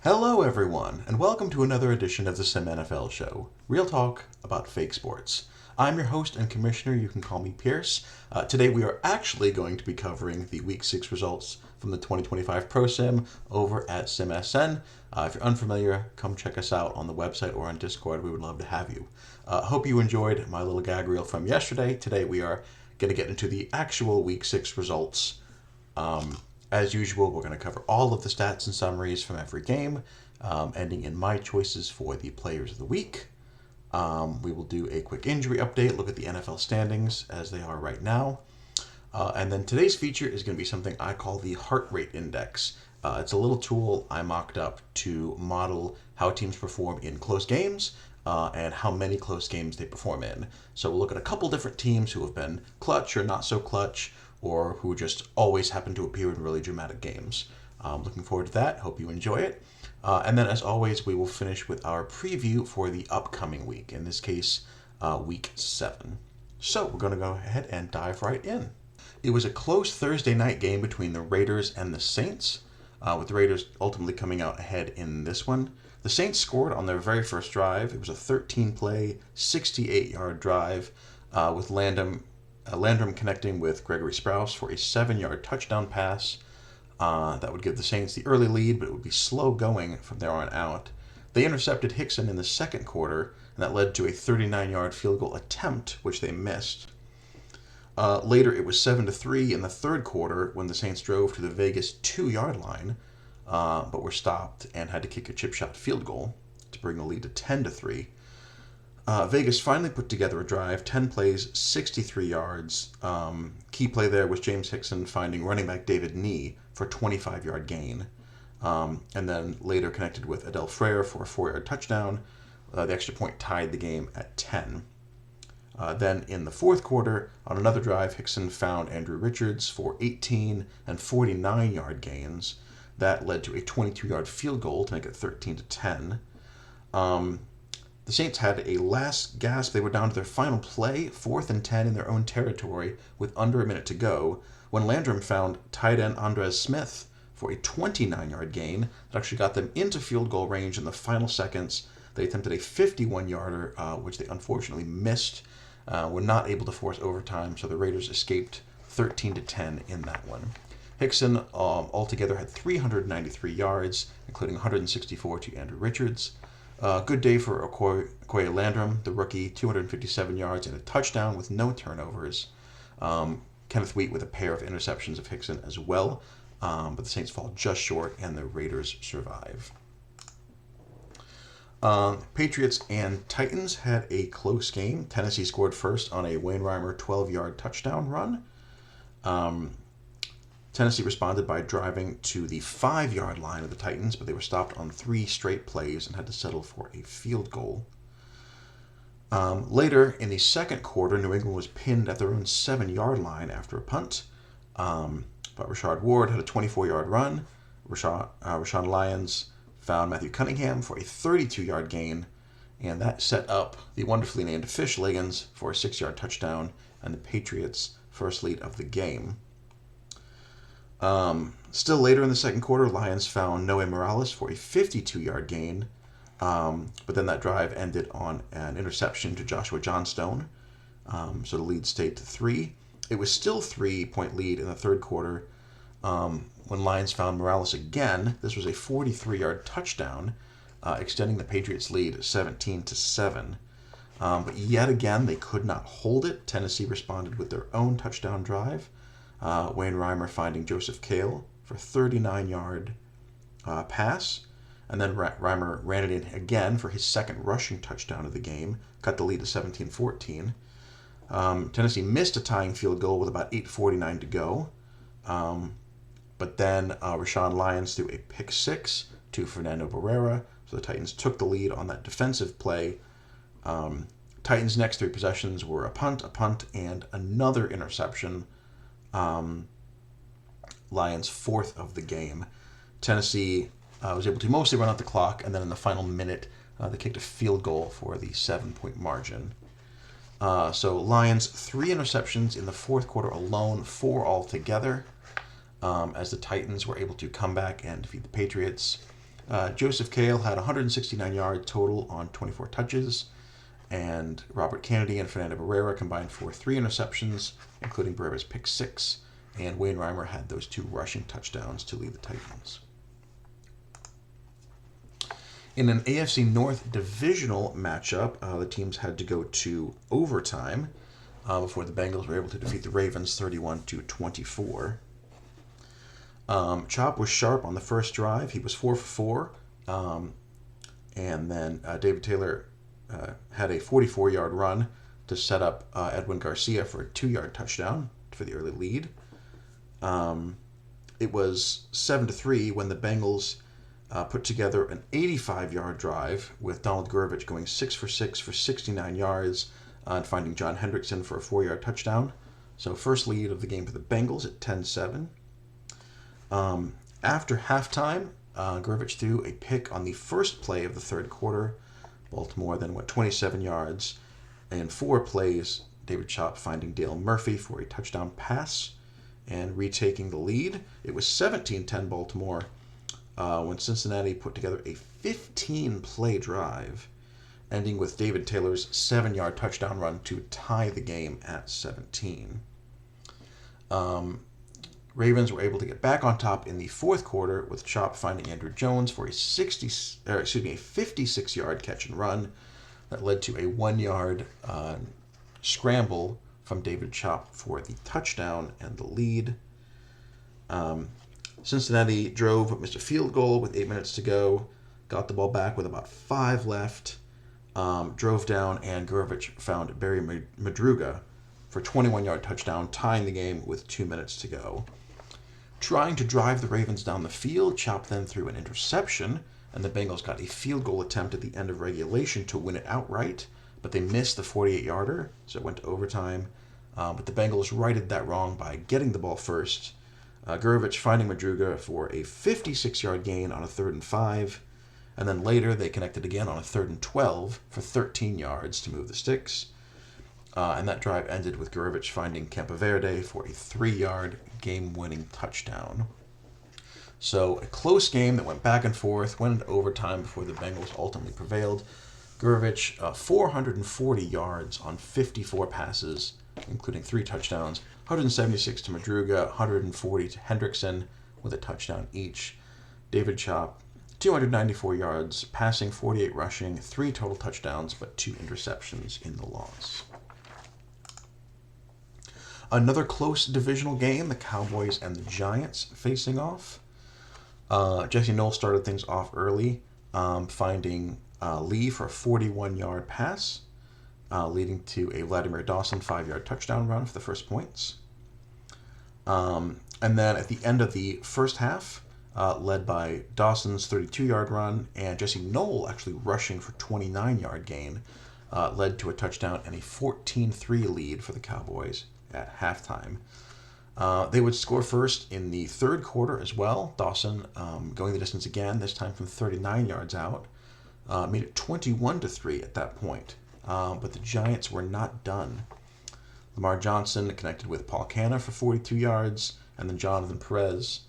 Hello, everyone, and welcome to another edition of the SimNFL show. Real talk about fake sports. I'm your host and commissioner. You can call me Pierce. Today we are actually going to be covering the Week 6 results from the 2025 Pro Sim over at SimSN. If you're unfamiliar, come check us out on the website or on Discord. We would love to have you. Hope you enjoyed my little gag reel from yesterday. Today we are going to get into the actual Week 6 results. As usual, we're going to cover all of the stats and summaries from every game, ending in my choices for the players of the week. We will do a quick injury update, look at the NFL standings as they are right now. And then today's feature is going to be something I call the heart rate index. It's a little tool I mocked up to model how teams perform in close games and how many close games they perform in. So we'll look at a couple different teams who have been clutch or not so clutch, or who just always happen to appear in really dramatic games. Looking forward to that. Hope you enjoy it. And then, as always, we will finish with our preview for the upcoming week, in this case, Week 7. So we're going to go ahead and dive right in. It was a close Thursday night game between the Raiders and the Saints, with the Raiders ultimately coming out ahead in this one. The Saints scored on their very first drive. It was a 13-play, 68-yard drive with Landrum connecting with Gregory Sprouse for a 7-yard touchdown pass. That would give the Saints the early lead, but it would be slow going from there on out. They intercepted Hickson in the second quarter, and that led to a 39-yard field goal attempt, which they missed. Later, it was 7-3 in the third quarter when the Saints drove to the Vegas 2-yard line, but were stopped and had to kick a chip shot field goal to bring the lead to 10-3. Vegas finally put together a drive, 10 plays, 63 yards. Key play there was James Hickson finding running back David Nee for a 25-yard gain. And then later connected with Adele Frere for a 4-yard touchdown. The extra point tied the game at 10. Then in the fourth quarter, on another drive, Hickson found Andrew Richards for 18 and 49-yard gains. That led to a 22-yard field goal to make it 13-10. The Saints had a last gasp. They were down to their final play, 4th and 10 in their own territory with under a minute to go, when Landrum found tight end Andres Smith for a 29-yard gain that actually got them into field goal range in the final seconds. They attempted a 51-yarder, which they unfortunately missed. Were not able to force overtime, so the Raiders escaped 13-10 in that one. Hickson altogether had 393 yards, including 164 to Andrew Richards. Good day for Okoye Landrum, the rookie, 257 yards and a touchdown with no turnovers. Kenneth Wheat with a pair of interceptions of Hickson as well, but the Saints fall just short and the Raiders survive. Patriots and Titans had a close game. Tennessee scored first on a Wayne Reimer 12-yard touchdown run. Tennessee responded by driving to the 5-yard line of the Titans, but they were stopped on 3 straight plays and had to settle for a field goal. Later, in the second quarter, New England was pinned at their own 7-yard line after a punt, but Rashard Ward had a 24-yard run. Rashawn Lyons found Matthew Cunningham for a 32-yard gain, and that set up the wonderfully named Fish Liggins for a 6-yard touchdown and the Patriots' first lead of the game. Still later in the second quarter, Lions found Noe Morales for a 52-yard gain, but then that drive ended on an interception to Joshua Johnstone, so the lead stayed to 3. It was still 3-point lead in the third quarter when Lions found Morales again. This was a 43-yard touchdown, extending the Patriots' lead 17-7. But yet again, they could not hold it. Tennessee responded with their own touchdown drive. Wayne Reimer finding Joseph Kale for a 39-yard pass. And then Reimer ran it in again for his second rushing touchdown of the game, cut the lead to 17-14. Tennessee missed a tying field goal with about 8:49 to go. But then Rashawn Lyons threw a pick 6 to Fernando Barrera, so the Titans took the lead on that defensive play. Titans' next 3 possessions were a punt, and another interception. Lions' 4th of the game. Tennessee was able to mostly run out the clock, and then in the final minute, they kicked a field goal for the 7-point margin. So Lions, 3 interceptions in the fourth quarter alone, 4 altogether, as the Titans were able to come back and defeat the Patriots. Joseph Cale had 169 yards total on 24 touches, and Robert Kennedy and Fernando Barrera combined for 3 interceptions, including Barrera's pick 6, and Wayne Reimer had those 2 rushing touchdowns to lead the Titans. In an AFC North divisional matchup, the teams had to go to overtime before the Bengals were able to defeat the Ravens 31-24. Chop was sharp on the first drive. He was 4 for 4. And then David Taylor had a 44-yard run to set up Edwin Garcia for a 2-yard touchdown for the early lead. It was 7-3 when the Bengals put together an 85-yard drive with Donald Gurvich going 6 for 6 for 69 yards and finding John Hendrickson for a 4-yard touchdown. So first lead of the game for the Bengals at 10-7. After halftime, Gurvich threw a pick on the first play of the third quarter. Baltimore then went 27 yards. In 4 plays, David Chop finding Dale Murphy for a touchdown pass and retaking the lead. It was 17-10 Baltimore when Cincinnati put together a 15-play drive, ending with David Taylor's 7-yard touchdown run to tie the game at 17. Ravens were able to get back on top in the fourth quarter with Chop finding Andrew Jones for a 56-yard catch and run that led to a 1-yard scramble from David Chop for the touchdown and the lead. Cincinnati drove, missed a field goal with 8 minutes to go, got the ball back with about 5 left, drove down, and Gurvich found Barry Madruga for a 21-yard touchdown, tying the game with 2 minutes to go. Trying to drive the Ravens down the field, Chop then threw an interception, and the Bengals got a field goal attempt at the end of regulation to win it outright, but they missed the 48-yarder, so it went to overtime. But the Bengals righted that wrong by getting the ball first. Gurvich finding Madruga for a 56-yard gain on a 3rd and 5, and then later they connected again on a 3rd and 12 for 13 yards to move the sticks. And that drive ended with Gurvich finding Campaverde for a 3-yard game-winning touchdown. So a close game that went back and forth, went into overtime before the Bengals ultimately prevailed. Gurvich, 440 yards on 54 passes, including 3 touchdowns, 176 to Madruga, 140 to Hendrickson with a touchdown each. David Chop, 294 yards, passing, 48 rushing, 3 total touchdowns, but 2 interceptions in the loss. Another close divisional game, the Cowboys and the Giants facing off. Jesse Knowles started things off early, finding Lee for a 41-yard pass, leading to a Vladimir Dawson 5-yard touchdown run for the first points. And then at the end of the first half, led by Dawson's 32-yard run and Jesse Knoll actually rushing for 29-yard gain, led to a touchdown and a 14-3 lead for the Cowboys at halftime. They would score first in the third quarter as well. Dawson going the distance again, this time from 39 yards out, made it 21-3 at that point. But the Giants were not done. Lamar Johnson connected with Paul Canna for 42 yards, and then Jonathan Perez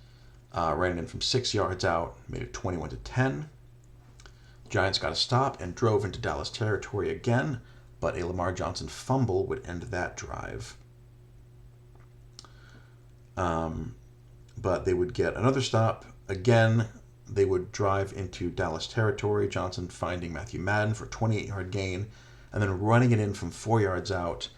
ran in from 6 yards out, made it 21-10. The Giants got a stop and drove into Dallas territory again, but a Lamar Johnson fumble would end that drive. But they would get another stop. Again, they would drive into Dallas territory, Johnson finding Matthew Madden for a 28-yard gain, and then running it in from 4 yards out,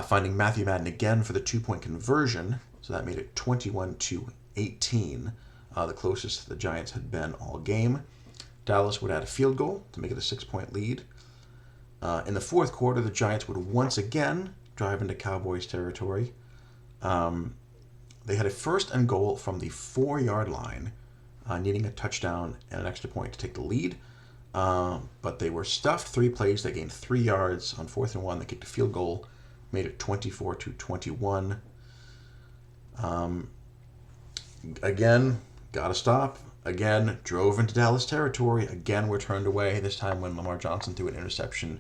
finding Matthew Madden again for the 2-point conversion, so that made it 21-18, the closest the Giants had been all game. Dallas would add a field goal to make it a 6-point lead. In the fourth quarter, the Giants would once again drive into Cowboys territory. They had a 1st and goal from the 4-yard line, needing a touchdown and an extra point to take the lead. But they were stuffed 3 plays. They gained 3 yards on 4th and 1. They kicked a field goal, made it 24-21. Again, got a stop. Again, drove into Dallas territory. Again, were turned away, this time when Lamar Johnson threw an interception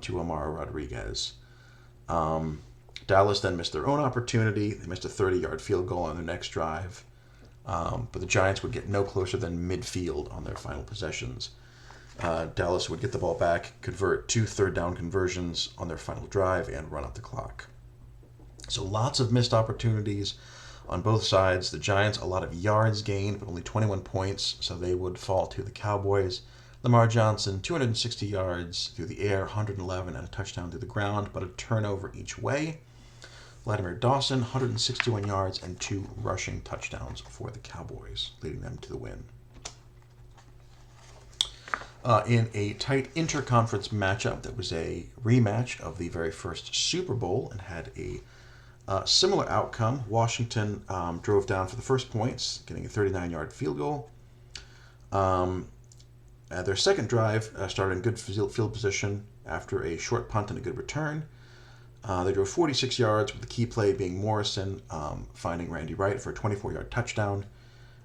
to Amaro Rodriguez. Dallas then missed their own opportunity. They missed a 30-yard field goal on their next drive. but the Giants would get no closer than midfield on their final possessions. Dallas would get the ball back, convert 2 third-down conversions on their final drive, and run out the clock. So lots of missed opportunities on both sides. The Giants, a lot of yards gained, but only 21 points, so they would fall to the Cowboys. Lamar Johnson, 260 yards through the air, 111, and a touchdown through the ground, but a turnover each way. Vladimir Dawson, 161 yards and 2 rushing touchdowns for the Cowboys, leading them to the win. In a tight interconference matchup that was a rematch of the very first Super Bowl and had a similar outcome, Washington drove down for the first points, getting a 39-yard field goal. Their second drive started in good field position after a short punt and a good return. They drove 46 yards, with the key play being Morrison finding Randy Wright for a 24-yard touchdown.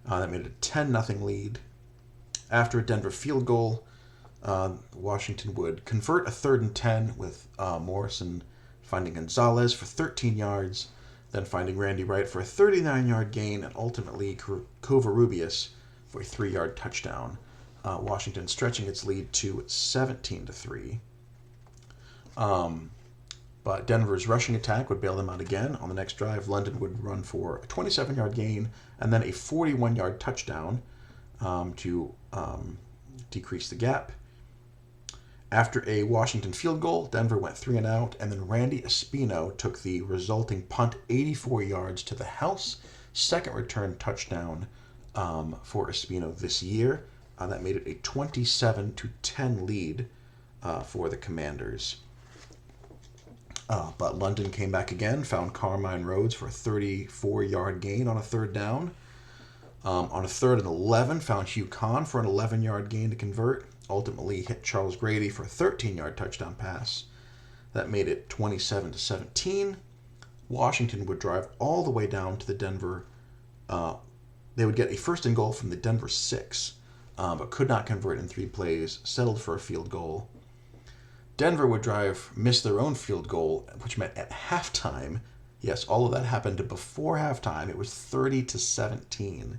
That made it a 10-0 lead. After a Denver field goal, Washington would convert a 3rd and 10 with Morrison finding Gonzalez for 13 yards, then finding Randy Wright for a 39-yard gain, and ultimately Covarrubias for a 3-yard touchdown. Washington stretching its lead to 17-3. But Denver's rushing attack would bail them out again. On the next drive, London would run for a 27-yard gain and then a 41-yard touchdown to decrease the gap. After a Washington field goal, Denver went 3 and out, and then Randy Espino took the resulting punt 84 yards to the house. Second return touchdown for Espino this year. That made it a 27-10 lead for the Commanders. But London came back again, found Carmine Rhodes for a 34-yard gain on a 3rd down. On a 3rd and 11, found Hugh Kahn for an 11-yard gain to convert. Ultimately hit Charles Grady for a 13-yard touchdown pass. That made it 27-17. Washington would drive all the way down to the Denver. They would get a 1st and goal from the Denver 6, but could not convert in 3 plays, settled for a field goal. Denver would miss their own field goal, which meant at halftime, yes, all of that happened before halftime, it was 30-17.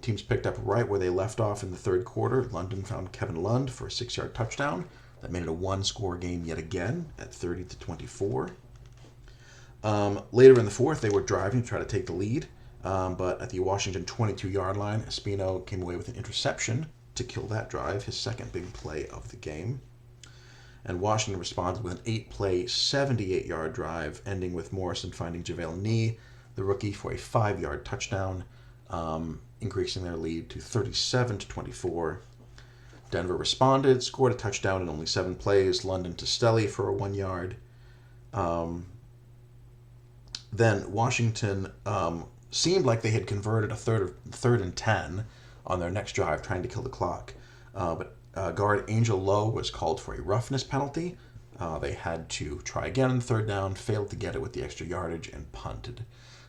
Teams picked up right where they left off in the 3rd quarter. London found Kevin Lund for a 6-yard touchdown. That made it a 1-score game yet again at 30-24. Later in the 4th, they were driving to try to take the lead, but at the Washington 22-yard line, Espino came away with an interception to kill that drive, his second big play of the game. And Washington responded with an 8-play, 78-yard drive, ending with Morrison finding JaVale Nee, the rookie, for a 5-yard touchdown, increasing their lead to 37-24. Denver responded, scored a touchdown in only 7 plays. London to Stelly for a 1-yard. Then Washington seemed like they had converted a 3rd and 10 on their next drive, trying to kill the clock. But guard Angel Lowe was called for a roughness penalty. They had to try again on the 3rd down, failed to get it with the extra yardage, and punted.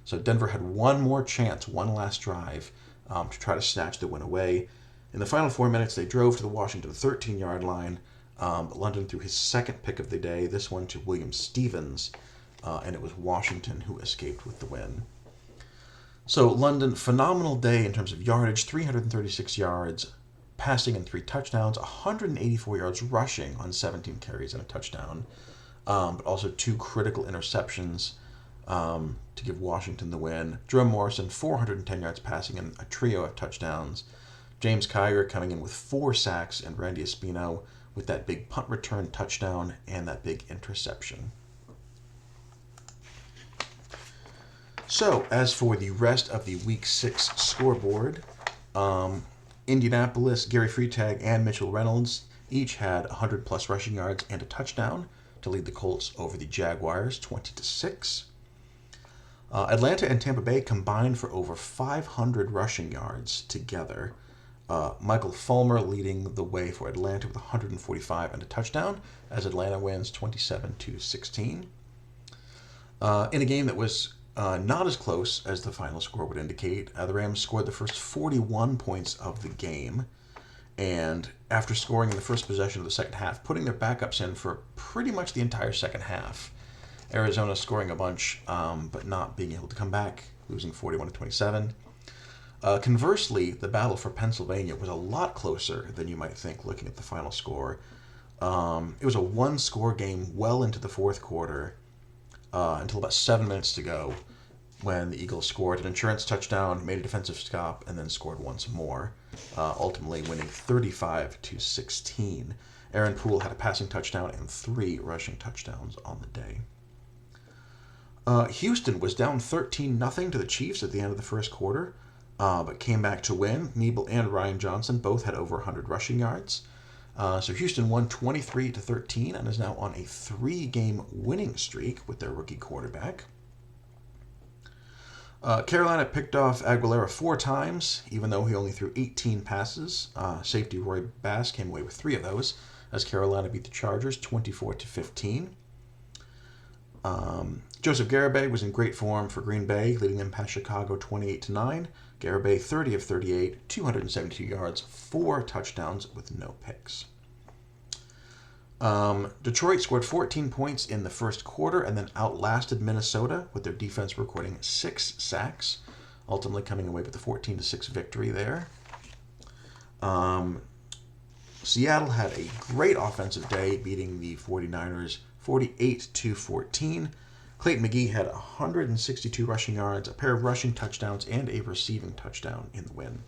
So Denver had one more chance, one last drive, to try to snatch the win away. In the final 4 minutes, they drove to the Washington 13-yard line. London threw his second pick of the day, this one to William Stevens, and it was Washington who escaped with the win. So London, phenomenal day in terms of yardage, 336 yards, passing and 3 touchdowns, 184 yards rushing on 17 carries and a touchdown, but also 2 critical interceptions to give Washington the win. Jerome Morrison, 410 yards passing and a trio of touchdowns. James Kiger coming in with 4 sacks, and Randy Espino with that big punt return touchdown and that big interception. So, as for the rest of the Week 6 scoreboard, Indianapolis, Gary Freitag, and Mitchell Reynolds each had 100-plus rushing yards and a touchdown to lead the Colts over the Jaguars 20-6. Atlanta and Tampa Bay combined for over 500 rushing yards together. Michael Fulmer leading the way for Atlanta with 145 and a touchdown as Atlanta wins 27-16. In a game that was not as close as the final score would indicate, the Rams scored the first 41 points of the game, and after scoring in the first possession of the second half, putting their backups in for pretty much the entire second half. Arizona scoring a bunch, but not being able to come back, losing 41-27. Conversely, the battle for Pennsylvania was a lot closer than you might think looking at the final score. It was a one-score game well into the fourth quarter until about 7 minutes to go when the Eagles scored an insurance touchdown, made a defensive stop, and then scored once more, ultimately winning 35-16. Aaron Poole had a passing touchdown and 3 rushing touchdowns on the day. Houston was down 13-0 to the Chiefs at the end of the first quarter, but came back to win. Nebel and Ryan Johnson both had over 100 rushing yards. So Houston won 23-13 and is now on a 3-game winning streak with their rookie quarterback. Carolina picked off Aguilera 4 times, even though he only threw 18 passes. Safety Roy Bass came away with 3 of those, as Carolina beat the Chargers 24-15. Joseph Garibay was in great form for Green Bay, leading them past Chicago 28-9. Garibay 30 of 38, 272 yards, 4 touchdowns with no picks. Detroit scored 14 points in the first quarter and then outlasted Minnesota with their defense recording 6 sacks, ultimately coming away with a 14-6 victory there. Seattle had a great offensive day, beating the 49ers 48-14. Clayton McGee had 162 rushing yards, a pair of rushing touchdowns, and a receiving touchdown in the win.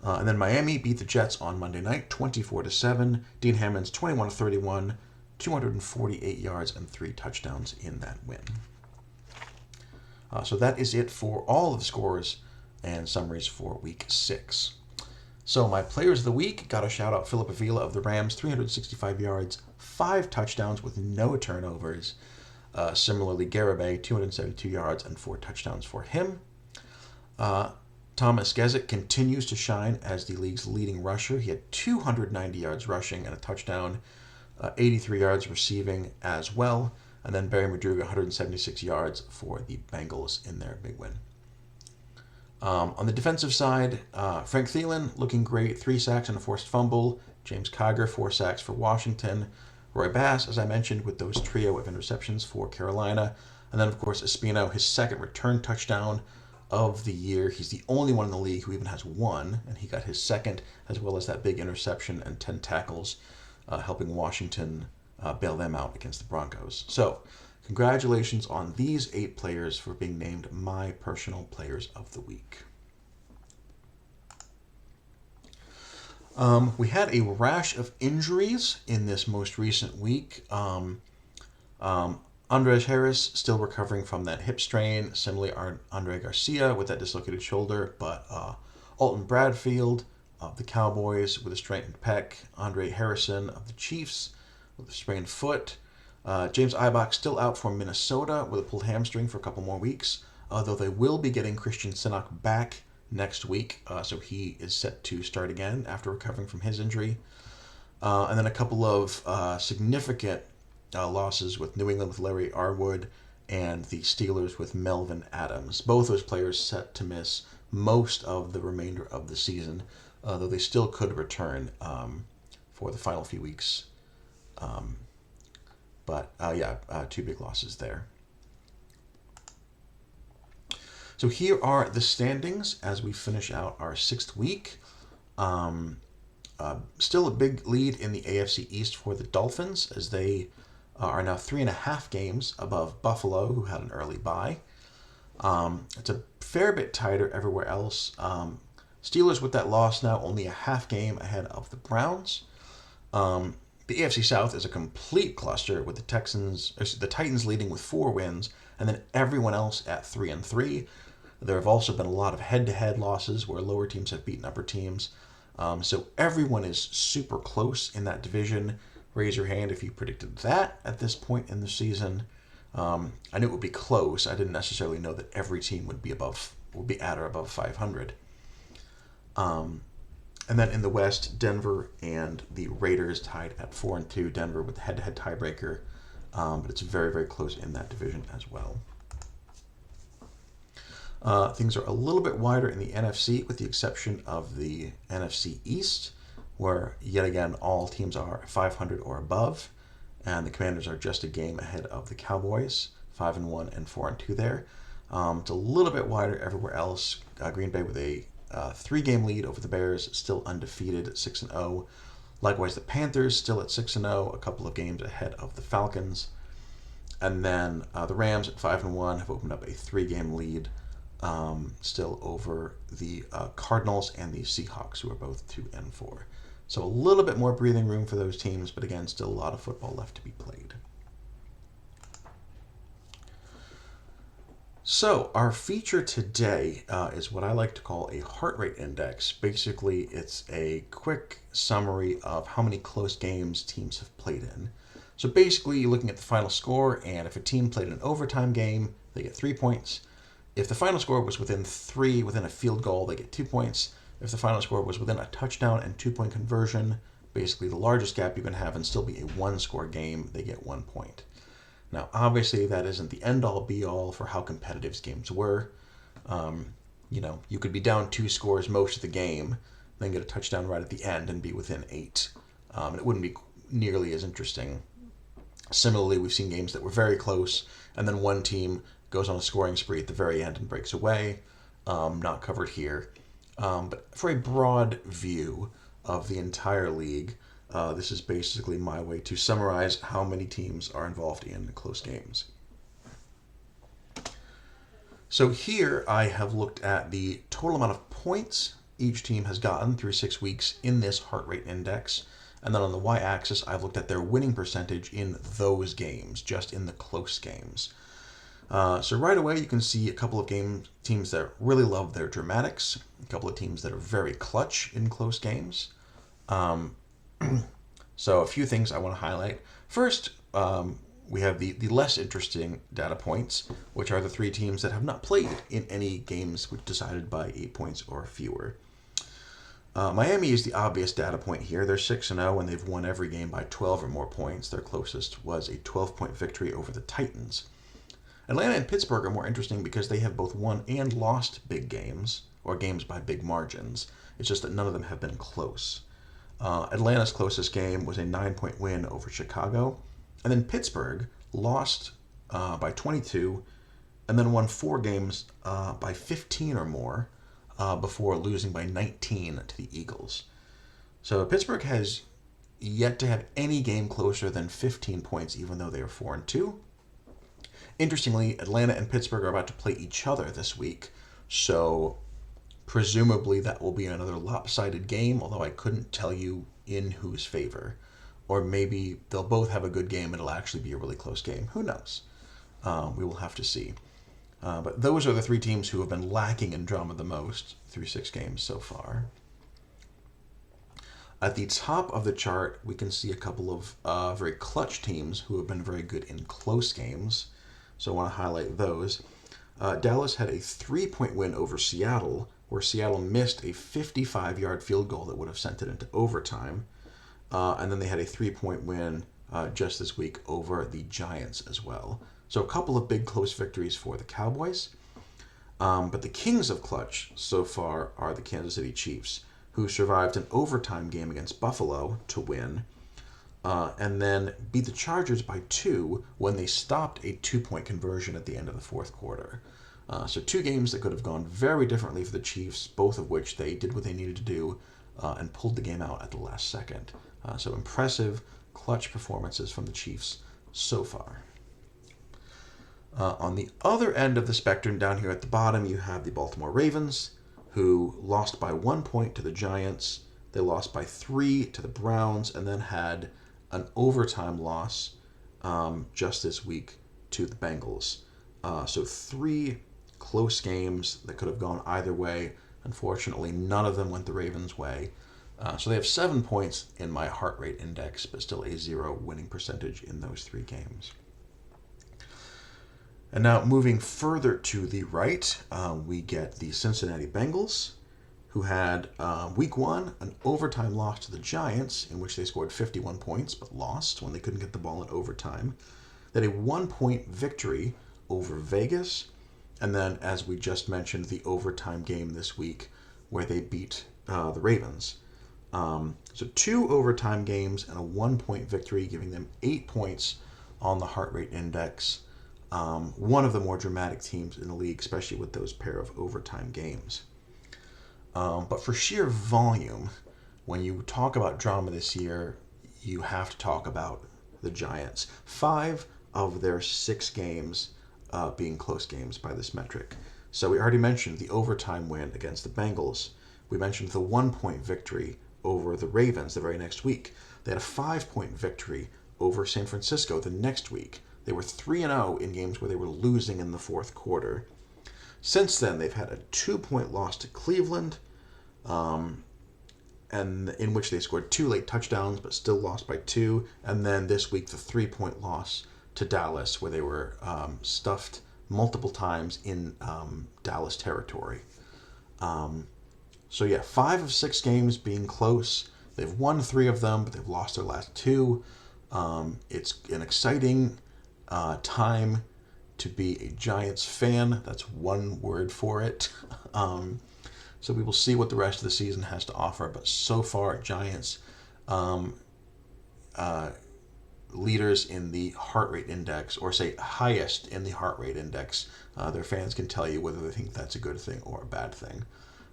And then Miami beat the Jets on Monday night, 24-7. Dean Hammond's 21-31, 248 yards, and 3 touchdowns in that win. So that is it for all of the scores and summaries for Week 6. So my players of the week, got to shout out Philip Avila of the Rams, 365 yards, 5 touchdowns with no turnovers. Similarly, Garibay, 272 yards and 4 touchdowns for him. Thomas Gezik continues to shine as the league's leading rusher. He had 290 yards rushing and a touchdown, 83 yards receiving as well. And then Barry Madruga, 176 yards for the Bengals in their big win. On the defensive side, Frank Thielen looking great, 3 sacks and a forced fumble. James Conner, 4 sacks for Washington. Roy Bass, as I mentioned, with those trio of interceptions for Carolina. And then, of course, Espino, his second return touchdown of the year. He's the only one in the league who even has 1, and he got his second, as well as that big interception and 10 tackles, helping Washington bail them out against the Broncos. So, congratulations on these 8 players for being named my personal players of the week. We had a rash of injuries in this most recent week. Andres Harris still recovering from that hip strain. Similarly, Andre Garcia with that dislocated shoulder. But Alton Bradfield of the Cowboys with a straightened pec. Andre Harrison of the Chiefs with a sprained foot. James Ibach still out for Minnesota with a pulled hamstring for a couple more weeks. Though they will be getting Christian Sinnott back next week. So he is set to start again after recovering from his injury. And then a couple of significant losses with New England with Larry Arwood and the Steelers with Melvin Adams. Both those players set to miss most of the remainder of the season, though they still could return for the final few weeks. But 2 big losses there. So here are the standings as we finish out our 6th week. Still a big lead in the AFC East for the Dolphins, as they are now 3.5 games above Buffalo, who had an early bye. It's a fair bit tighter everywhere else. Steelers with that loss now only a half game ahead of the Browns. The AFC South is a complete cluster with the Titans leading with 4 wins, and then everyone else at 3-3. There have also been a lot of head-to-head losses where lower teams have beaten upper teams. So everyone is super close in that division. Raise your hand if you predicted that at this point in the season. I knew it would be close. I didn't necessarily know that every team would be at or above 500. And then in the West, Denver and the Raiders tied at 4-2. Denver with the head-to-head tiebreaker, but it's very, very close in that division as well. Things are a little bit wider in the NFC, with the exception of the NFC East, where yet again all teams are 500 or above, and the Commanders are just a game ahead of the Cowboys, 5-1 and 4-2 there. It's a little bit wider everywhere else. Green Bay with a 3-game lead over the Bears, still undefeated at 6-0. Likewise, the Panthers still at 6-0, a couple of games ahead of the Falcons. And then the Rams at 5-1 have opened up a 3-game lead, still over the Cardinals and the Seahawks, who are both 2-4. So a little bit more breathing room for those teams, but again, still a lot of football left to be played. So our feature today is what I like to call a heart rate index. Basically, it's a quick summary of how many close games teams have played in. So basically, you're looking at the final score, and if a team played an overtime game, they get 3 points. If the final score was within a field goal, they get 2 points. If the final score was within a touchdown and 2-point conversion, basically the largest gap you can have and still be a 1-score game, they get 1 point. Now, obviously, that isn't the end-all, be-all for how competitive games were. You could be down 2 scores most of the game, then get a touchdown right at the end and be within 8. And it wouldn't be nearly as interesting. Similarly, we've seen games that were very close, and then one team goes on a scoring spree at the very end and breaks away. Not covered here. But for a broad view of the entire league, this is basically my way to summarize how many teams are involved in close games. So here I have looked at the total amount of points each team has gotten through 6 weeks in this heart rate index. And then on the y-axis, I've looked at their winning percentage in those games, just in the close games. So right away, you can see a couple of teams that really love their dramatics, a couple of teams that are very clutch in close games. So a few things I want to highlight. First, we have the less interesting data points, which are the 3 teams that have not played in any games decided by 8 points or fewer. Miami is the obvious data point here. They're 6-0 and they've won every game by 12 or more points. Their closest was a 12-point victory over the Titans. Atlanta and Pittsburgh are more interesting because they have both won and lost big games, or games by big margins. It's just that none of them have been close. Atlanta's closest game was a 9-point win over Chicago, and then Pittsburgh lost by 22 and then won 4 games by 15 or more before losing by 19 to the Eagles. So Pittsburgh has yet to have any game closer than 15 points, even though they are 4-2. Interestingly, Atlanta and Pittsburgh are about to play each other this week, so presumably that will be another lopsided game, although I couldn't tell you in whose favor. Or maybe they'll both have a good game and it'll actually be a really close game. Who knows? We will have to see. But those are the 3 teams who have been lacking in drama the most through 6 games so far. At the top of the chart, we can see a couple of very clutch teams who have been very good in close games. So I want to highlight those. Dallas had a 3-point win over Seattle, where Seattle missed a 55-yard field goal that would have sent it into overtime. And then they had a 3-point win just this week over the Giants as well. So a couple of big close victories for the Cowboys. But the kings of clutch so far are the Kansas City Chiefs, who survived an overtime game against Buffalo to win, and then beat the Chargers by 2 when they stopped a 2-point conversion at the end of the 4th quarter. So 2 games that could have gone very differently for the Chiefs, both of which they did what they needed to do and pulled the game out at the last second. So impressive clutch performances from the Chiefs so far. On the other end of the spectrum, down here at the bottom, you have the Baltimore Ravens, who lost by 1 point to the Giants. They lost by 3 to the Browns, and then had an overtime loss just this week to the Bengals. So 3 close games that could have gone either way. Unfortunately, none of them went the Ravens' way. So they have 7 points in my heart rate index, but still a 0 winning percentage in those 3 games. And now moving further to the right, we get the Cincinnati Bengals, who had week 1 an overtime loss to the Giants, in which they scored 51 points but lost when they couldn't get the ball in overtime. Then a 1-point victory over Vegas, and then, as we just mentioned, the overtime game this week where they beat the Ravens. So 2 overtime games and a 1-point victory, giving them 8 points on the heart rate index. one of the more dramatic teams in the league, especially with those pair of overtime games. But for sheer volume, when you talk about drama this year, you have to talk about the Giants. 5 of their 6 games being close games by this metric. So we already mentioned the overtime win against the Bengals. We mentioned the 1-point victory over the Ravens the very next week. They had a 5-point victory over San Francisco the next week. They were 3-0 in games where they were losing in the fourth quarter. Since then, they've had a 2-point loss to Cleveland, and in which they scored 2 late touchdowns but still lost by 2. And then this week, the 3-point loss to Dallas, where they were stuffed multiple times in Dallas territory. So yeah, 5 of 6 games being close. They've won 3 of them, but they've lost their last 2. It's an exciting time to be a Giants fan. That's one word for it. So we will see what the rest of the season has to offer. But so far, Giants leaders in the heart rate index, or say highest in the heart rate index. Their fans can tell you whether they think that's a good thing or a bad thing.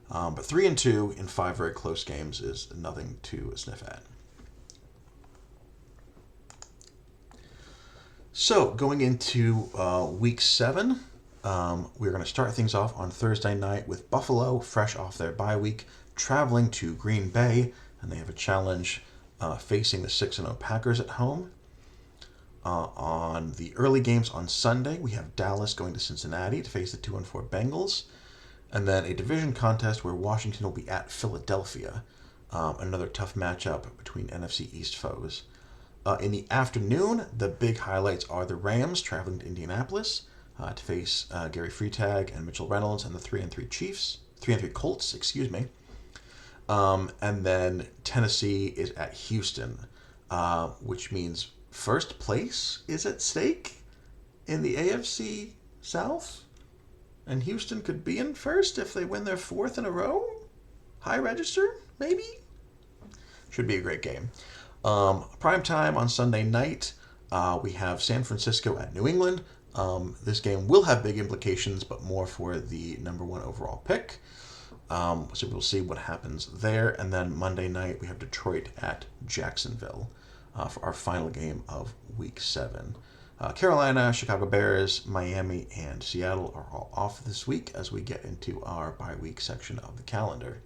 But 3-2 in 5 very close games is nothing to sniff at. So going into week 7, we're going to start things off on Thursday night with Buffalo, fresh off their bye week, traveling to Green Bay, and they have a challenge facing the 6-0 Packers at home. On the early games on Sunday, we have Dallas going to Cincinnati to face the 2-4 Bengals, and then a division contest where Washington will be at Philadelphia, another tough matchup between NFC East foes. In the afternoon, the big highlights are the Rams traveling to Indianapolis to face Gary Freitag and Mitchell Reynolds and the 3-3 Colts, excuse me. And then Tennessee is at Houston, which means first place is at stake in the AFC South. And Houston could be in first if they win their 4th in a row. High register, maybe? Should be a great game. Prime time on Sunday night, we have San Francisco at New England. This game will have big implications, but more for the number 1 overall pick. So we'll see what happens there. And then Monday night, we have Detroit at Jacksonville for our final game of Week 7. Carolina, Chicago Bears, Miami, and Seattle are all off this week as we get into our bye-week section of the calendar.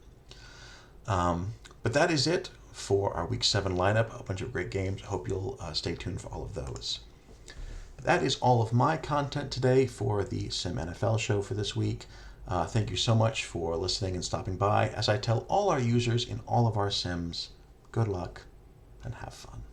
But that is it for our Week 7 lineup. A bunch of great games. I hope you'll stay tuned for all of those. That is all of my content today for the SimNFL show for this week. Thank you so much for listening and stopping by. As I tell all our users in all of our sims, good luck and have fun.